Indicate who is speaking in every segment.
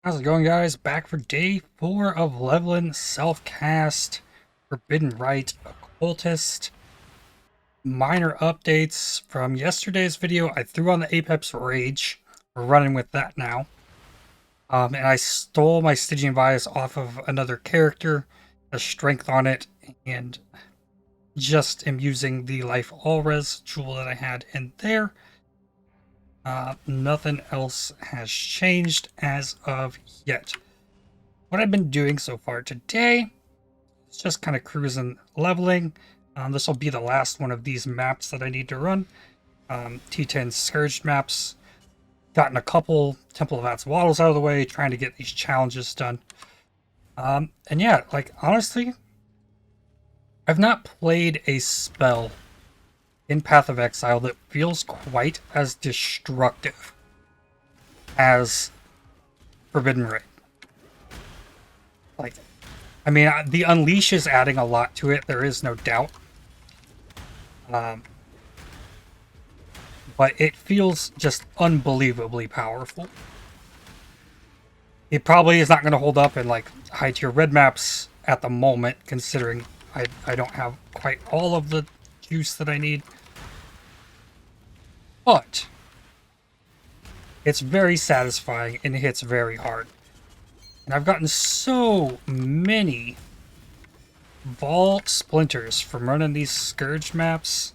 Speaker 1: How's it going, guys? Back for day 4 of leveling self-cast Forbidden Rite Occultist. Minor updates from yesterday's video. I threw on the Apex Rage. We're running with that now. And I stole my Stygian Bias off of another character, a strength on it, and just am using the Life All Res jewel that I had in there. Nothing else has changed as of yet. What I've been doing so far today is just kind of cruising, leveling. This will be the last one of these maps that I need to run. T10 Scourge maps. Gotten a couple Temple of Waddles out of the way, trying to get these challenges done. And yeah, like, honestly, I've not played a spell in Path of Exile that feels quite as destructive as Forbidden Ring. Like, I mean, the Unleash is adding a lot to it, there is no doubt. But it feels just unbelievably powerful. It probably is not going to hold up in, like, high-tier red maps at the moment, considering I don't have quite all of the juice that I need. But it's very satisfying and it hits very hard. And I've gotten so many Vault Splinters from running these Scourge maps.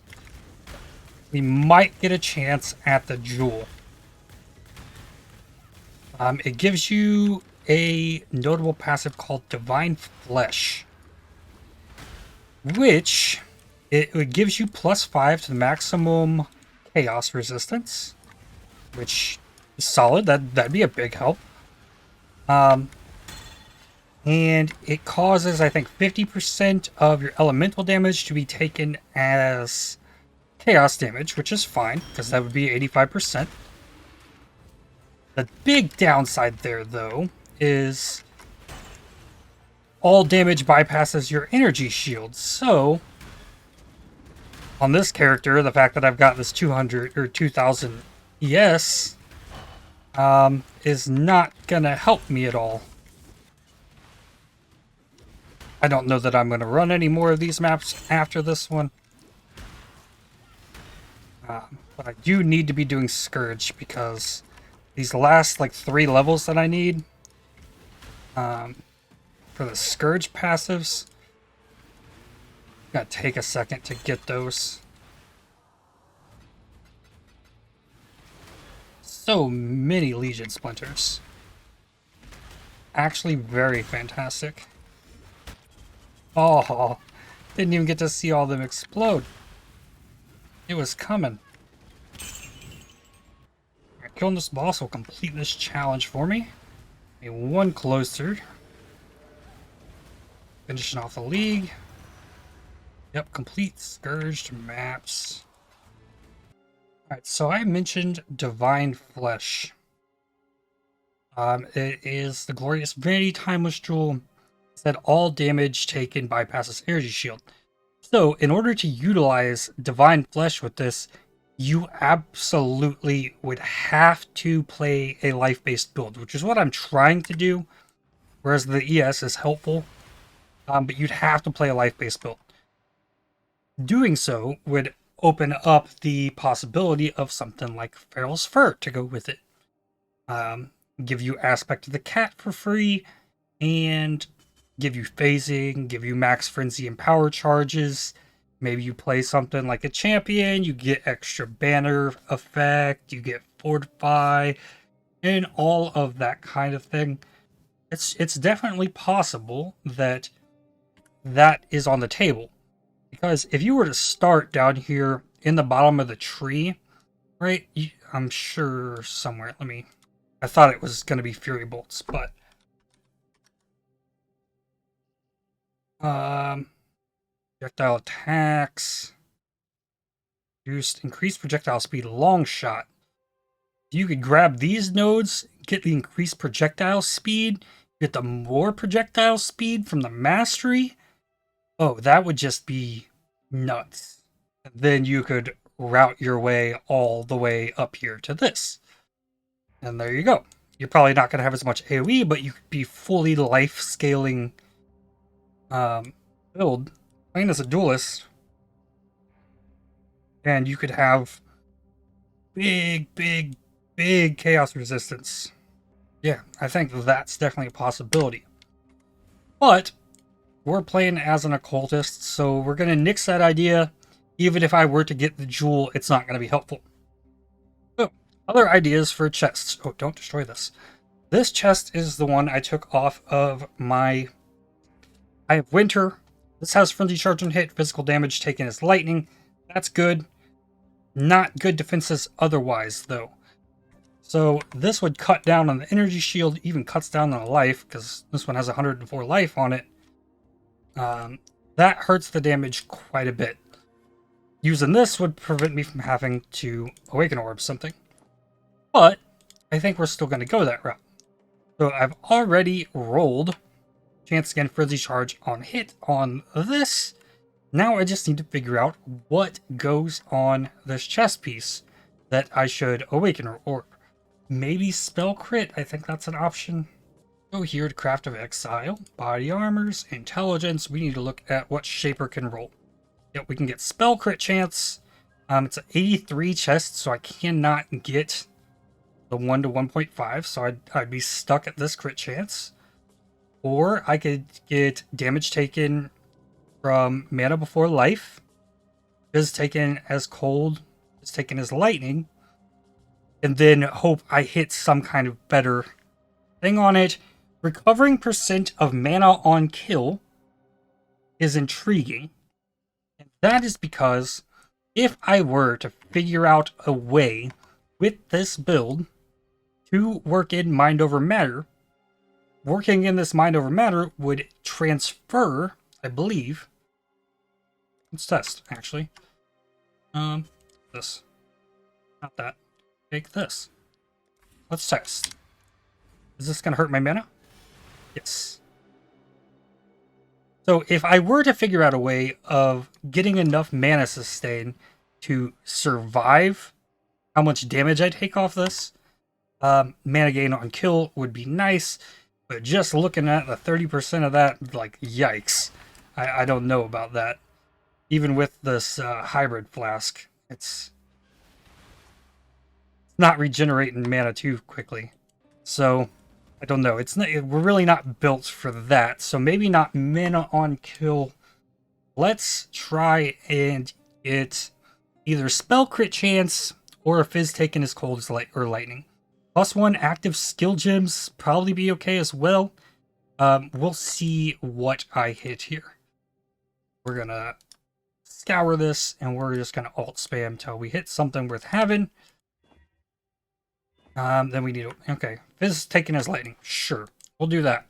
Speaker 1: We might get a chance at the Jewel. It gives you a notable passive called Divine Flesh, which it gives you +5 to the maximum chaos resistance, which is solid. That'd be a big help. And it causes, I think, 50% of your elemental damage to be taken as chaos damage, which is fine, because that would be 85%. The big downside there, though, is all damage bypasses your energy shield. So, on this character, the fact that I've got this 200 or 2000 ES is not gonna help me at all. I don't know that I'm gonna run any more of these maps after this one. But I do need to be doing Scourge because these last, like, 3 levels that I need for the Scourge passives, gotta take a second to get those. So many Legion Splinters. Actually very fantastic. Oh, didn't even get to see all of them explode. It was coming. Killing this boss will complete this challenge for me. One closer. Finishing off the league. Yep, complete Scourged maps. Alright, so I mentioned Divine Flesh. It is the glorious Vanity Timeless Jewel. It said all damage taken bypasses energy shield. So, in order to utilize Divine Flesh with this, you absolutely would have to play a life-based build, which is what I'm trying to do, whereas the ES is helpful, but you'd have to play a life-based build. Doing so would open up the possibility of something like Feral's Fur to go with it. Give you Aspect of the Cat for free, and give you phasing, give you max frenzy and power charges. Maybe you play something like a champion, you get extra banner effect, you get fortify, and all of that kind of thing. It's definitely possible that that is on the table. Because if you were to start down here in the bottom of the tree, right, I'm sure somewhere, I thought it was going to be Fury Bolts, but projectile attacks, reduced increased projectile speed, long shot. You could grab these nodes, get the increased projectile speed, get the more projectile speed from the mastery. Oh, that would just be nuts. Then you could route your way all the way up here to this. And there you go. you're probably not going to have as much AoE, but you could be fully life scaling build playing as a duelist, and you could have big chaos resistance. Yeah, I think that's definitely a possibility. But we're playing as an occultist, so we're going to nix that idea. Even if I were to get the jewel, it's not going to be helpful. So, other ideas for chests. Oh, don't destroy this. This chest is the one I took off of my... I have Winter. This has frenzy charge and hit. Physical damage taken as lightning. That's good. Not good defenses otherwise, though. So this would cut down on the energy shield, even cuts down on a life, because this one has 104 life on it. That hurts the damage quite a bit. Using this would prevent me from having to Awaken Orb something. But I think we're still going to go that route. So I've already rolled chance again frenzy charge on hit on this. Now I just need to figure out what goes on this chest piece that I should Awaken Orb. Maybe spell crit, I think that's an option. Go here to Craft of Exile, Body Armors, Intelligence. We need to look at what Shaper can roll. Yep, we can get spell crit chance. It's an 83 chest, so I cannot get the 1 to 1.5, so I'd be stuck at this crit chance. Or I could get damage taken from Mana Before Life. Is taken as cold, is taken as lightning. And then hope I hit some kind of better thing on it. Recovering percent of mana on kill is intriguing. And that is because if I were to figure out a way with this build to work in Mind Over Matter, working in this Mind Over Matter would transfer, I believe. Let's test, actually. This. Not that. Take this. Let's test. Is this going to hurt my mana? Yes. So if I were to figure out a way of getting enough mana sustain to survive how much damage I take off this, mana gain on kill would be nice, but just looking at the 30% of that, like, yikes. I don't know about that. Even with this hybrid flask, it's not regenerating mana too quickly. So, I don't know. We're really not built for that. So maybe not mana on kill. Let's try and get either spell crit chance or a fizz taken as cold as lightning. +1 active skill gems probably be okay as well. We'll see what I hit here. We're gonna scour this and we're just gonna alt spam until we hit something worth having. Then we need to... Okay. Fizz taken as lightning. Sure. We'll do that.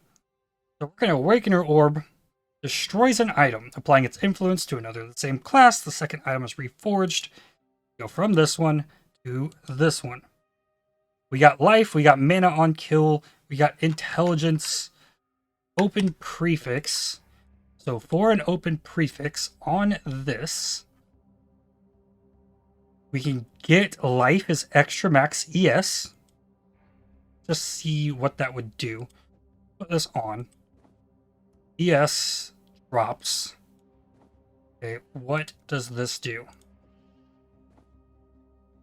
Speaker 1: So we're going to Awaken Her Orb. Destroys an item. Applying its influence to another of the same class. The second item is reforged. Go from this one to this one. We got life. We got mana on kill. We got intelligence. Open prefix. So for an open prefix on this, we can get life as extra max ES. Just see what that would do. Put this on. ES drops. Okay, what does this do?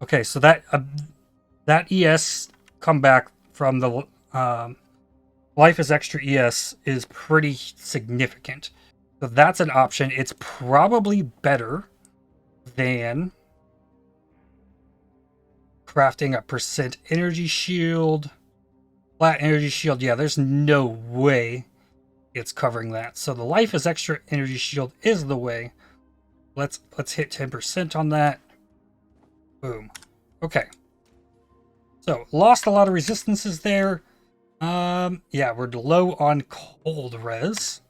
Speaker 1: Okay, so that ES comeback from the life as extra ES is pretty significant. So that's an option. It's probably better than crafting a percent energy shield. Flat energy shield, yeah, there's no way it's covering that. So the life as extra energy shield is the way. Let's hit 10% on that. Boom. Okay. So lost a lot of resistances there. Yeah, we're low on cold res.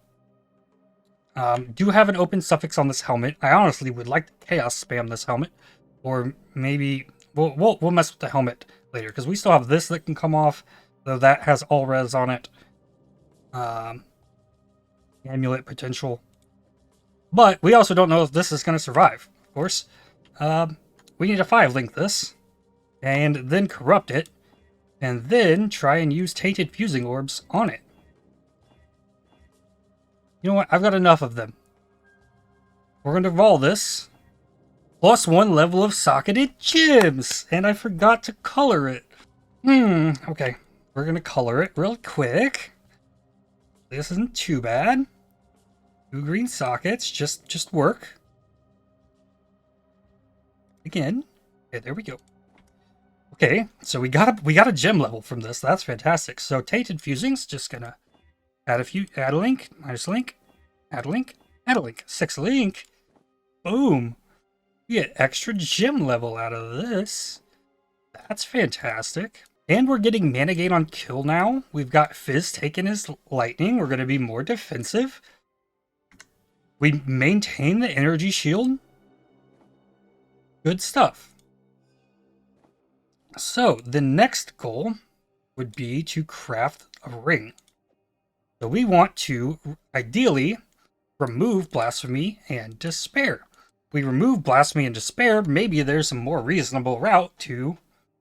Speaker 1: Do have an open suffix on this helmet. I honestly would like to chaos spam this helmet, or maybe we'll mess with the helmet later because we still have this that can come off. Though that has all res on it. Amulet potential. But we also don't know if this is going to survive, of course. We need to 5-link this. And then corrupt it. and then try and use tainted fusing orbs on it. You know what? I've got enough of them. We're going to roll this. +1 level of socketed gems, and I forgot to color it. Okay. We're going to color it real quick. This isn't too bad. 2 green sockets, just work. Again. Okay, there we go. Okay, so we got a gem level from this. That's fantastic. So tainted fusings, just gonna add a link, minus link, add a link, add a link. 6 link. Boom. We get extra gem level out of this. That's fantastic. And we're getting mana gain on kill now. We've got Fizz taking his lightning. We're gonna be more defensive. We maintain the energy shield. Good stuff. So, the next goal would be to craft a ring. So we want to, ideally, remove Blasphemy and Despair. If we remove Blasphemy and Despair, maybe there's a more reasonable route to,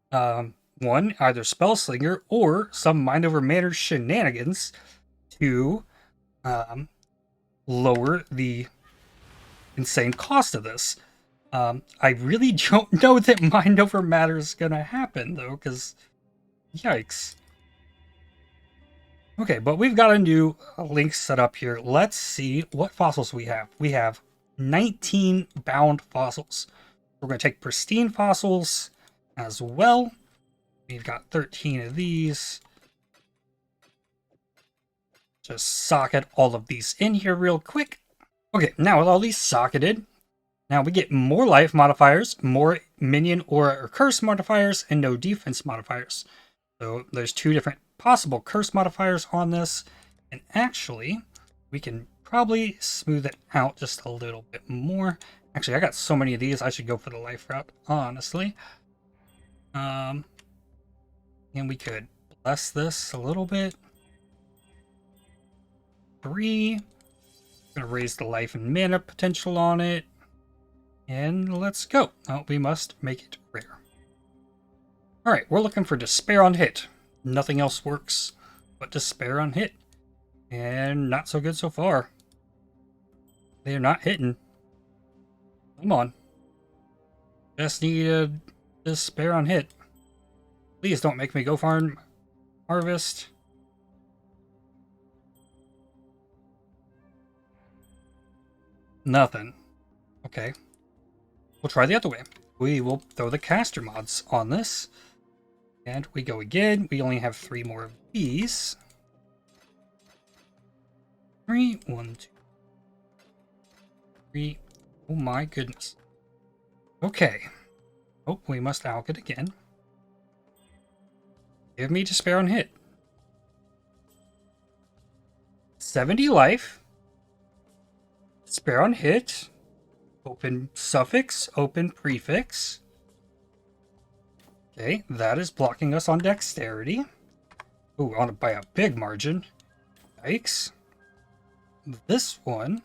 Speaker 1: one, either Spellslinger or some Mind Over Matter shenanigans to lower the insane cost of this. I really don't know that Mind Over Matter is gonna happen, though, because yikes. Okay, but we've got a new link set up here. Let's see what fossils we have. We have 19 bound fossils. We're going to take pristine fossils as well. We've got 13 of these. Just socket all of these in here real quick. Okay, now with all these socketed, now we get more life modifiers, more minion aura or curse modifiers, and no defense modifiers. So there's 2 different possible curse modifiers on this, and actually we can probably smooth it out just a little bit more. Actually, I got so many of these, I should go for the life route, honestly. And we could bless this a little bit. 3. Gonna raise the life and mana potential on it. And let's go. Oh, we must make it rare. Alright, we're looking for Despair on hit. Nothing else works but Despair on hit. And not so good so far. They're not hitting. Come on. Just need a Despair on hit. Please don't make me go farm harvest. Nothing. Okay. We'll try the other way. We will throw the caster mods on this. And we go again. We only have 3 more of these. 3, 1, 2, 3. Oh my goodness. Okay. Oh, we must alch it again. Give me Despair on hit. 70 life. Despair on hit. Open suffix, open prefix. Okay, that is blocking us on dexterity. Ooh, on by a big margin. Yikes. This one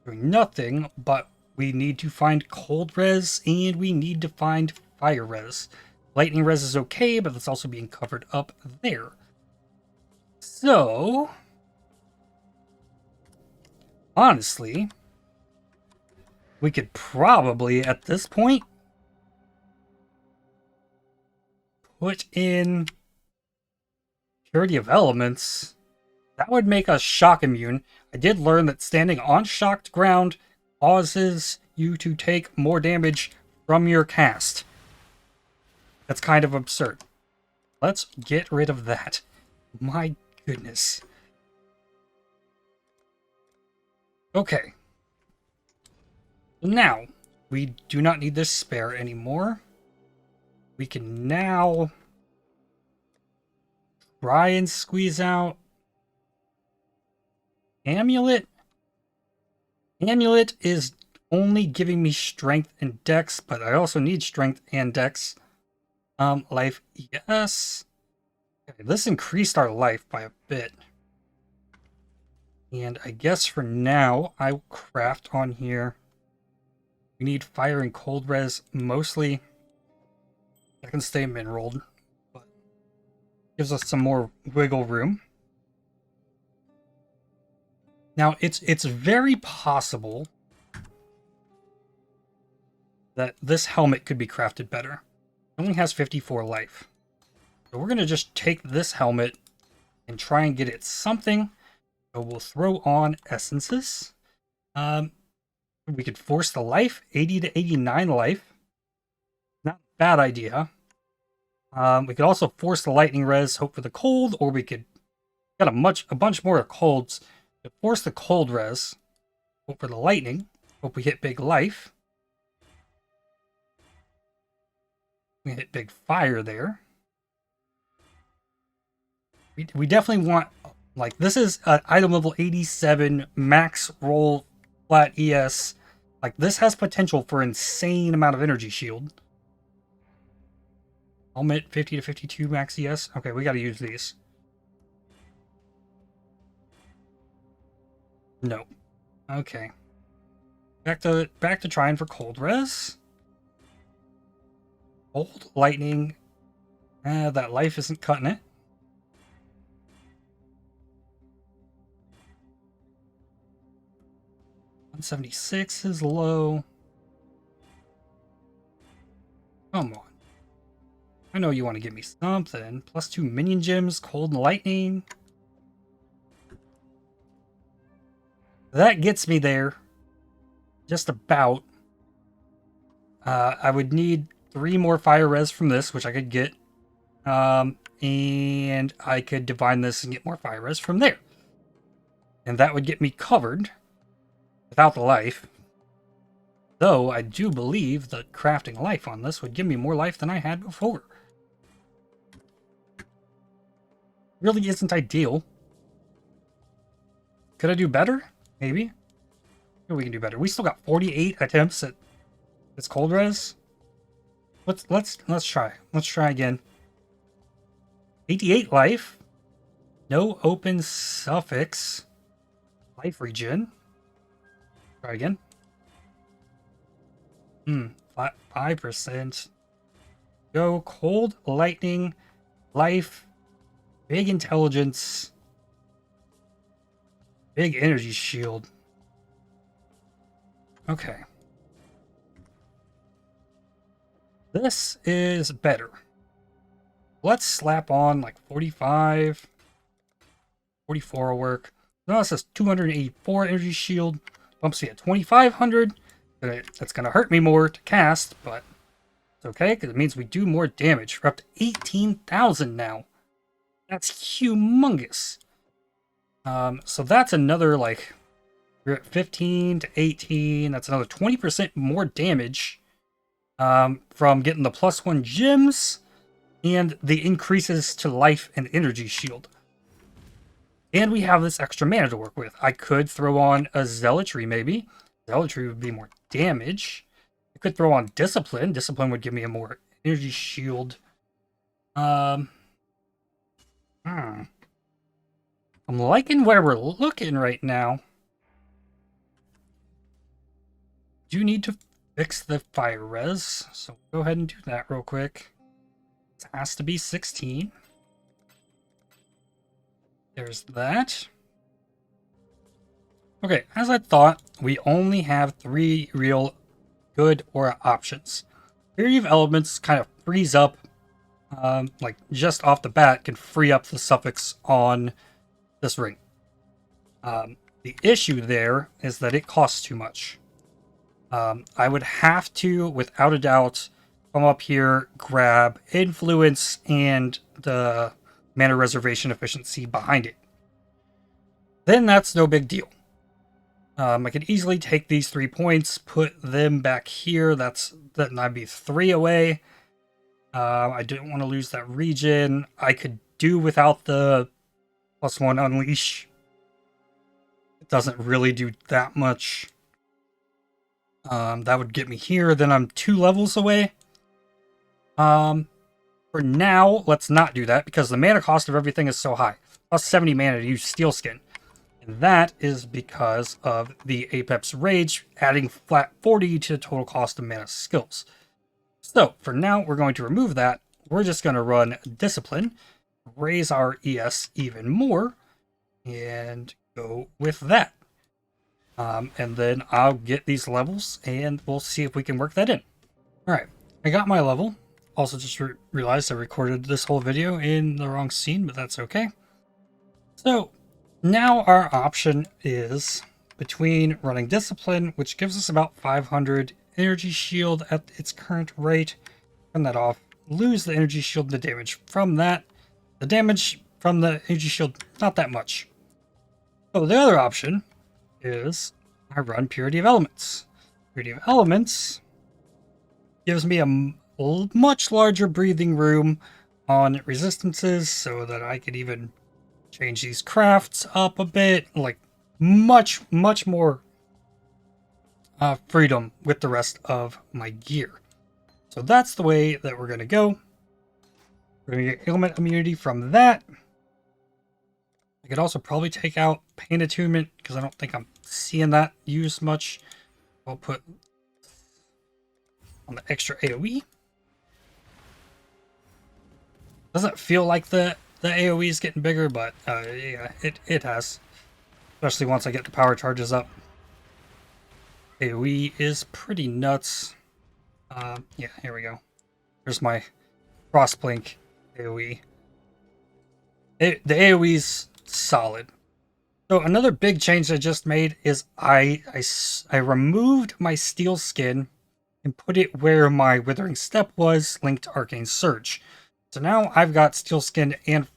Speaker 1: doing nothing, but we need to find cold res and we need to find fire res. Lightning res is okay, but that's also being covered up there. So, honestly, we could probably, at this point, put in Purity of Elements. That would make us shock immune. I did learn that standing on shocked ground causes you to take more damage from your cast. That's kind of absurd. Let's get rid of that. My goodness. Okay. Now, we do not need this spare anymore. We can now try and squeeze out Amulet. Amulet is only giving me strength and dex, but I also need strength and dex. Life, yes. Okay, this increased our life by a bit. And I guess for now, I will craft on here. We need fire and cold res mostly. I can stay mineraled. Gives us some more wiggle room. Now, it's very possible that this helmet could be crafted better. It only has 54 life. So we're going to just take this helmet and try and get it something. So we'll throw on essences. We could force the life, 80 to 89 life. Not a bad idea. We could also force the lightning res, hope for the cold, or we could got a bunch more of colds. Force the cold res, hope for the lightning, hope we hit big life. We hit big fire there. We definitely want, like, this is item level 87, max roll, flat ES. Like, this has potential for insane amount of energy shield. Helmet 50 to 52 max ES. Okay, we gotta use these. No. Okay. Back to trying for cold res. Cold lightning. That life isn't cutting it. $176 is low. Come on. I know you want to give me something. +2 minion gems, cold and lightning. That gets me there. Just about. I would need 3 more fire res from this, which I could get. And I could divine this and get more fire res from there. And that would get me covered without the life. Though I do believe that crafting life on this would give me more life than I had before. Really isn't ideal. Could I do better? Maybe. Maybe we can do better. We still got 48 attempts at this cold res. Let's try. Let's try again. 88 life. No open suffix. Life regen. Try again. Flat 5%. Go cold, lightning, life, big intelligence, big energy shield. Okay. This is better. Let's slap on like 45. 44 will work. Now it says 284 energy shield. Bumps me at 2,500. That's going to hurt me more to cast, but it's okay because it means we do more damage. We're up to 18,000 now. That's humongous. So that's another, like, we're at 15 to 18. That's another 20% more damage from getting the +1 gems and the increases to life and energy shield. And we have this extra mana to work with. I could throw on a Zealotry, maybe. Zealotry would be more damage. I could throw on Discipline. Discipline would give me a more energy shield. I'm liking where we're looking right now. Do need to fix the fire res, so go ahead and do that real quick. It has to be 16. There's that. Okay, as I thought, we only have 3 real good aura options. Theory of Elements kind of frees up, like just off the bat, can free up the suffix on this ring. The issue there is that it costs too much. I would have to, without a doubt, come up here, grab Influence and the mana reservation efficiency behind it. Then that's no big deal. I could easily take these 3 points, put them back here. That'd be 3 away. I didn't want to lose that region. I could do without the +1 unleash. It doesn't really do that much. That would get me here. Then I'm 2 levels away. For now, let's not do that because the mana cost of everything is so high. Plus 70 mana to use Steel Skin. And that is because of the Apex Rage adding flat 40 to the total cost of mana skills. So, for now, we're going to remove that. We're just going to run Discipline. raise our ES even more and go with that. And then I'll get these levels and we'll see if we can work that in. Alright, I got my level. Also just realized I recorded this whole video in the wrong scene, but that's okay. So now our option is between running Discipline, which gives us about 500 energy shield at its current rate. Turn that off. Lose the energy shield and the damage from that. The damage from the energy shield, not that much. So the other option is I run Purity of Elements. Purity of Elements gives me a much larger breathing room on resistances so that I could even change these crafts up a bit, like much more freedom with the rest of my gear. So that's the way that we're going to go. We're going to get ailment immunity from that. I could also probably take out Pain Attunement because I don't think I'm seeing that used much. I'll put on the extra AoE. Doesn't feel like the AoE is getting bigger, but yeah, it has. Especially once I get the power charges up. AoE is pretty nuts. Yeah, here we go. There's my cross-blink AoE. The AoE's solid. So another big change I just made is I removed my steel skin and put it where my Withering Step was linked to Arcane Surge. So now I've got steel skin and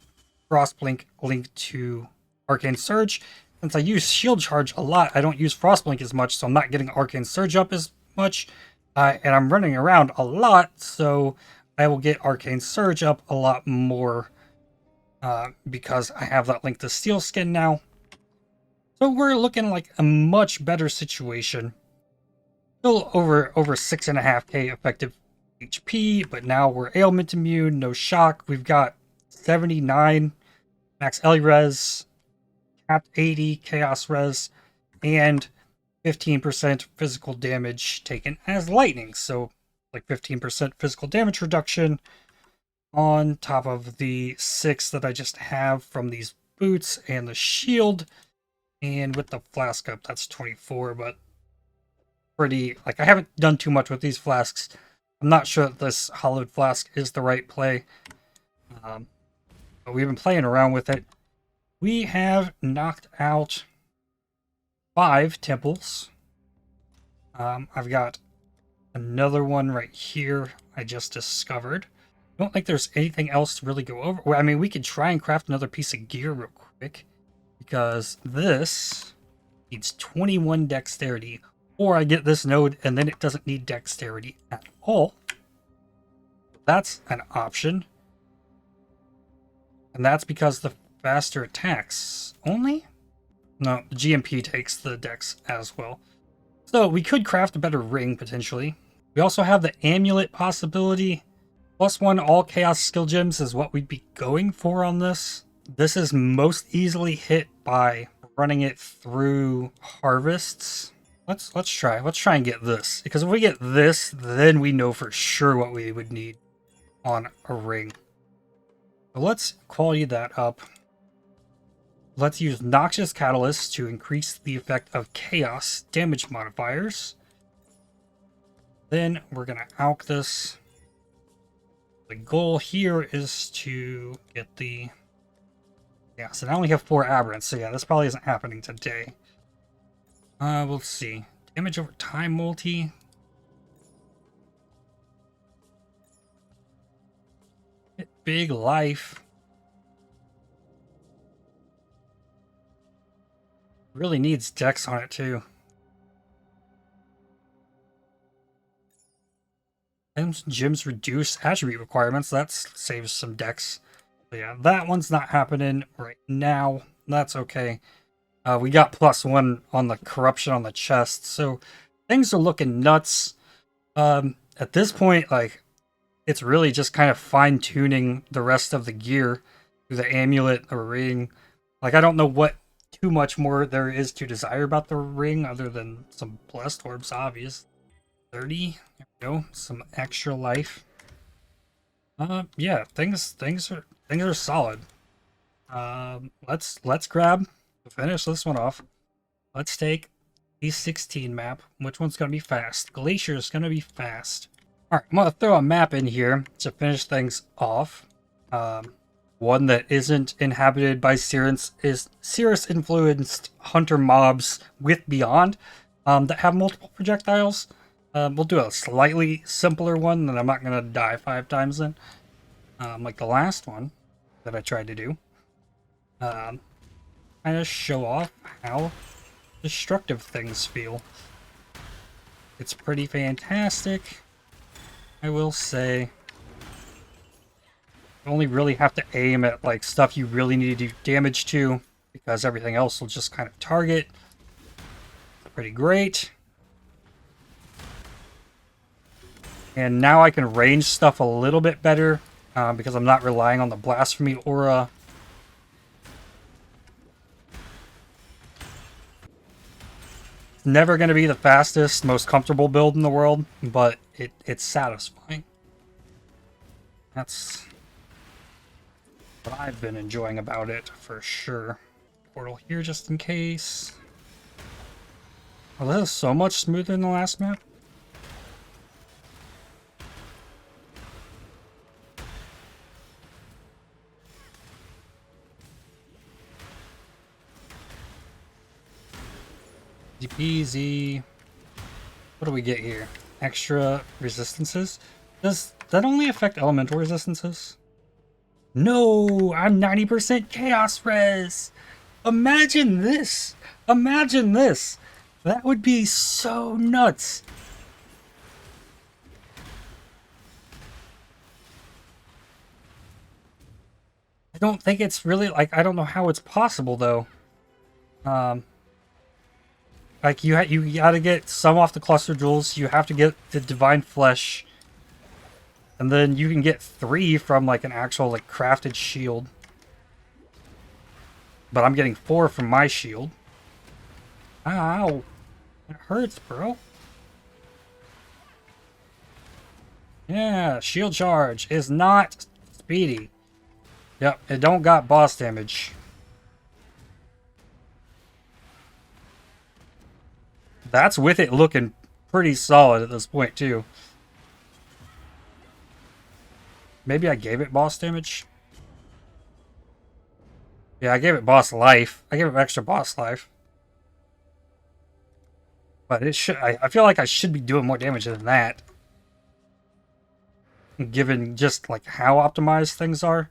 Speaker 1: Frostblink linked to Arcane Surge. Since I use Shield Charge a lot, I don't use Frostblink as much, so I'm not getting Arcane Surge up as much. And I'm running around a lot, so I will get Arcane Surge up a lot more because I have that link to Steel Skin now. So we're looking like a much better situation. Still over 6.5k effective HP, but now we're ailment immune, no shock. We've got 79 max Ellie res, capped 80 chaos res, and 15% physical damage taken as lightning. So like 15% physical damage reduction on top of the 6 that I just have from these boots and the shield. And with the flask up, that's 24, but pretty, like, I haven't done too much with these flasks. I'm not sure that this hollowed flask is the right play. But we've been playing around with it. We have knocked out 5 temples. I've got another one right here I just discovered. I don't think there's anything else to really go over. Well, I mean, we could try and craft another piece of gear real quick, because this needs 21 dexterity. Or I get this node and then it doesn't need dexterity at all. That's an option. And that's because the faster attacks only? No, the GMP takes the dex as well. So we could craft a better ring potentially. We also have the amulet possibility. +1 all chaos skill gems is what we'd be going for on this. This is most easily hit by running it through harvests. Let's try and get this, because if we get this, then we know for sure what we would need on a ring. So let's quality that up. Let's use Noxious Catalyst to increase the effect of chaos damage modifiers. Then we're gonna alch this. The goal here is to get the... Yeah, so now we have 4 aberrants, so yeah, this probably isn't happening today. We'll see. Damage over time multi. Big life. Really needs dex on it too. And gems reduce attribute requirements. That saves some dex. So yeah, that one's not happening right now. That's okay. We got +1 on the corruption on the chest, so things are looking nuts. At this point, like, it's really just kind of fine-tuning the rest of the gear through the amulet, the ring. Like, I don't know what too much more there is to desire about the ring other than some blessed orbs, obvious. 30, there we go, some extra life. Yeah, things are things are solid. Let's grab to finish this one off. Let's take the 16 map. Which one's gonna be fast? Glacier is gonna be fast. All right, I'm gonna throw a map in here to finish things off. One that isn't inhabited by Cirrus influenced hunter mobs with Beyond that have multiple projectiles. We'll do a slightly simpler one that I'm not gonna die 5 times in, like the last one that I tried to do. Kind of show off how destructive things feel. It's pretty fantastic, I will say. You only really have to aim at like stuff you really need to do damage to, because everything else will just kind of target. Pretty great. And now I can range stuff a little bit better because I'm not relying on the Blasphemy aura. It's never going to be the fastest, most comfortable build in the world, but it's satisfying. That's what I've been enjoying about it, for sure. Portal here just in case. Oh, this is so much smoother than the last map. Easy peasy. What do we get here? Extra resistances? Does that only affect elemental resistances? No, I'm 90% chaos res. Imagine this. Imagine this. That would be so nuts. I don't think it's really like, I don't know how it's possible though. Like you gotta get some off the cluster jewels. You have to get the divine flesh. And then you can get 3 from like an actual like crafted shield. But I'm getting 4 from my shield. Ow. It hurts, bro. Yeah, shield charge is not speedy. Yep, it don't got boss damage. That's with it looking pretty solid at this point too. Maybe I gave it boss damage? Yeah, I gave it boss life. I gave it extra boss life. But it should. I feel like I should be doing more damage than that. Given just like how optimized things are.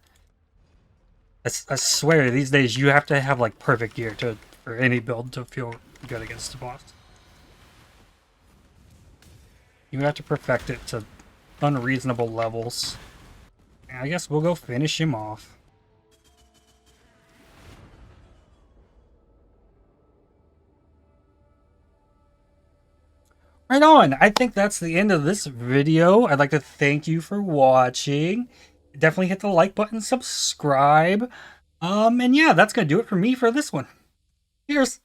Speaker 1: I swear these days you have to have like perfect gear for any build to feel good against the boss. You have to perfect it to unreasonable levels. I guess we'll go finish him off. Right on! I think that's the end of this video. I'd like to thank you for watching. Definitely hit the like button, subscribe. And yeah, that's gonna do it for me for this one. Cheers!